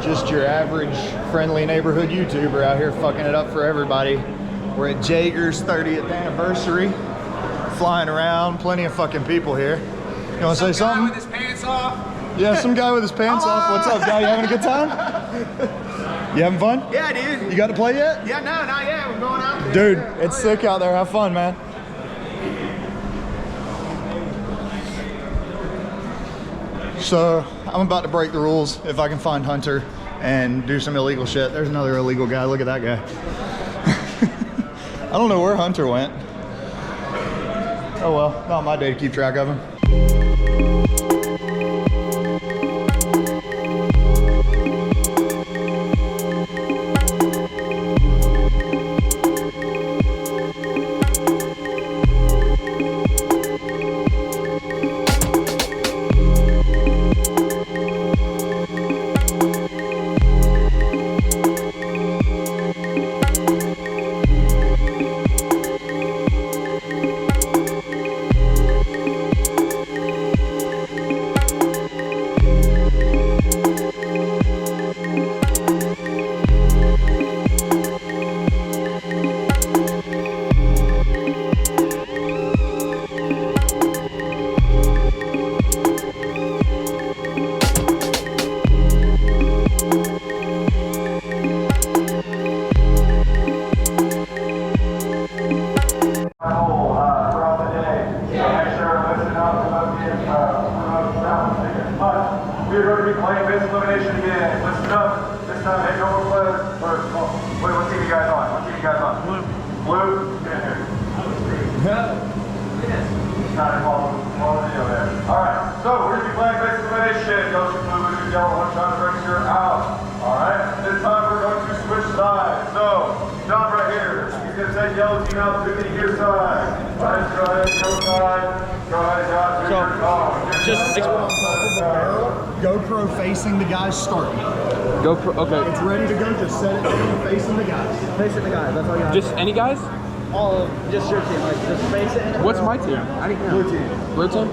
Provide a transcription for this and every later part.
just your average friendly neighborhood YouTuber out here fucking it up for everybody. We're at Jaegers 30th anniversary, flying around, plenty of fucking people here. You want to say something? With his pants off. Yeah, some guy with his pants off. What's up, guy? You having a good time? You having fun? Yeah, dude. You got to play yet? Yeah, no, not yet. We're going out there. Dude, it's sick out there. Have fun, man. So I'm about to break the rules if I can find Hunter and do some illegal shit. There's another illegal guy. Look at that guy. I don't know where Hunter went. Oh well, not my day to keep track of him. We're going to be playing base elimination again. Listen up. This time, hey, no more players. Wait, what team you guys on? What team you guys on? Blue. Blue? Not involved. Follow the deal there. Alright, so we're going to be playing base elimination. Go to blue, blue, yellow, one shot breaks, you're out. Alright, this time we're going to switch sides. So, John right here, he's going to take yellow team out to the gear side. Alright, go ahead, yellow side. Go ahead, John. Just GoPro facing the guys starting. GoPro, okay. It's ready to go, just set it down facing the guys. Facing the guys, that's all you have. Just any guys? All of, just your team, like, just face it. What's my team? I didn't know. Blue team. Blue team?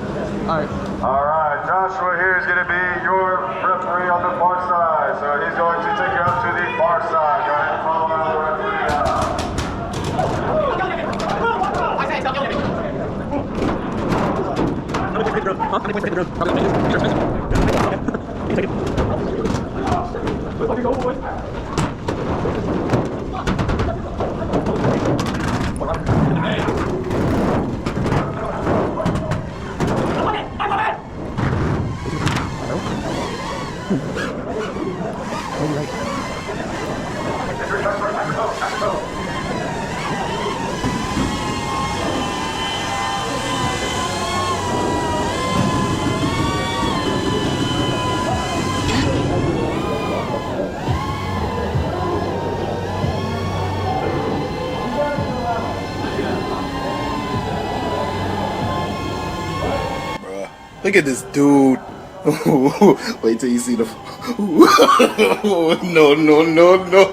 Alright. Alright, Joshua here is going to be your referee on the far side. So he's going to take you up to the far side. Go ahead and follow out the referee out. Look at this dude. Wait till you see the. No, no, no, no.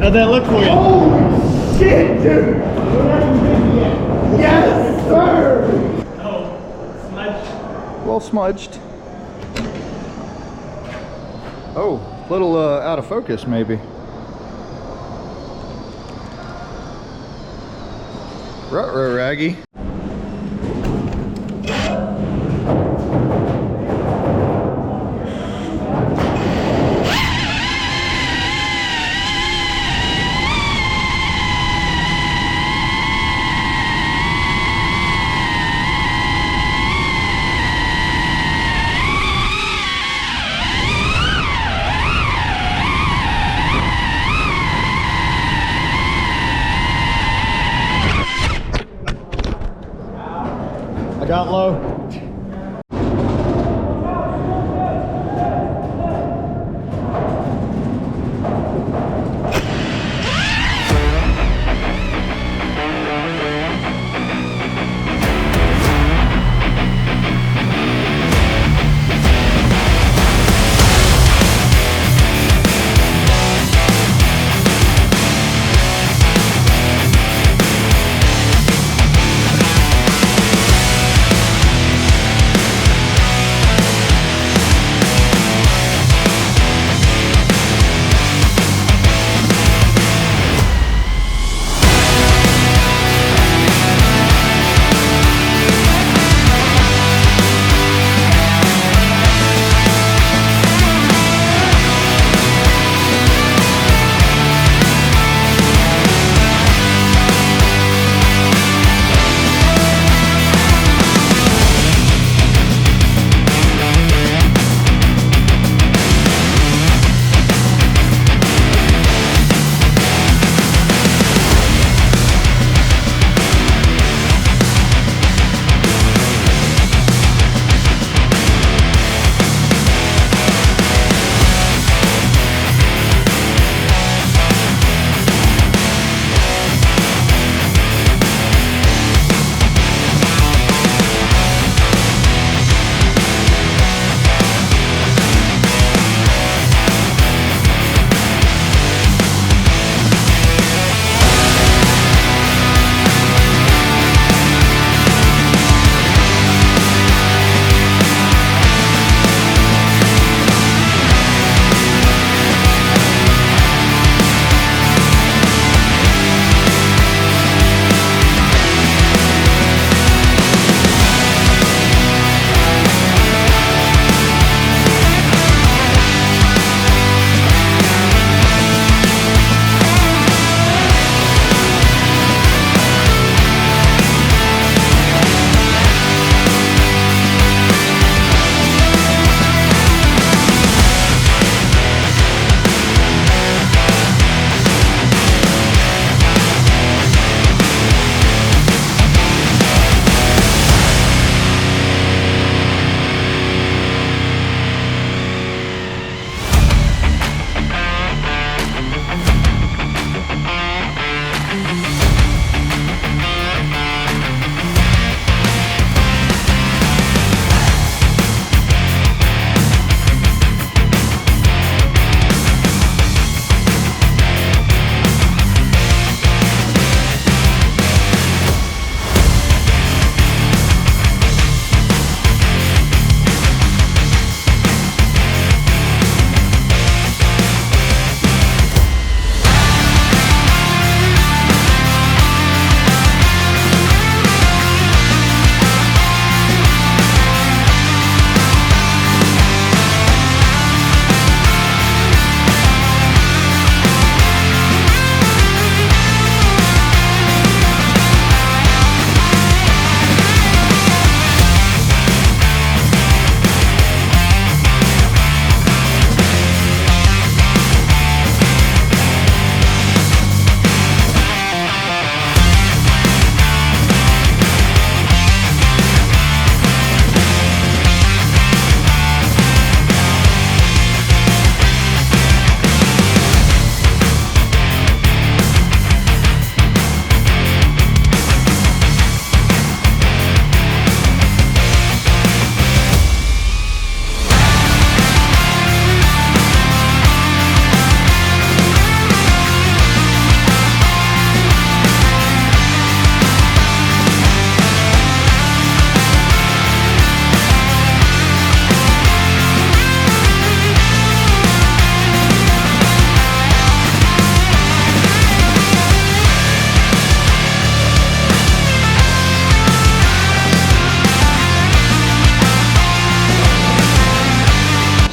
How'd that look for you? Holy shit, dude! Yes, sir! Oh, smudged. Well smudged. Oh, a little out of focus maybe. Ruh-roh, Raggy. I got low.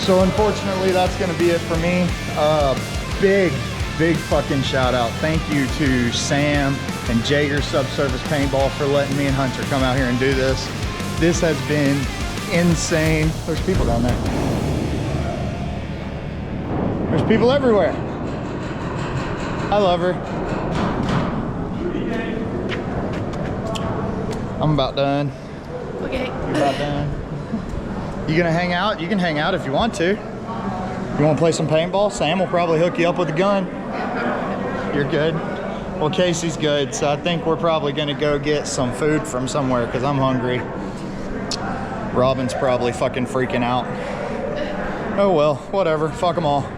So unfortunately, that's gonna be it for me. Big fucking shout out. Thank you to Sam and Jaegers Subsurface Paintball for letting me and Hunter come out here and do this. This has been insane. There's people down there. There's people everywhere. I love her. I'm about done. Okay. You about done? You gonna hang out? You can hang out if you want to. You wanna play some paintball? Sam will probably hook you up with a gun. You're good? Well, Casey's good, so I think we're probably gonna go get some food from somewhere because I'm hungry. Robin's probably fucking freaking out. Oh well, whatever, fuck them all.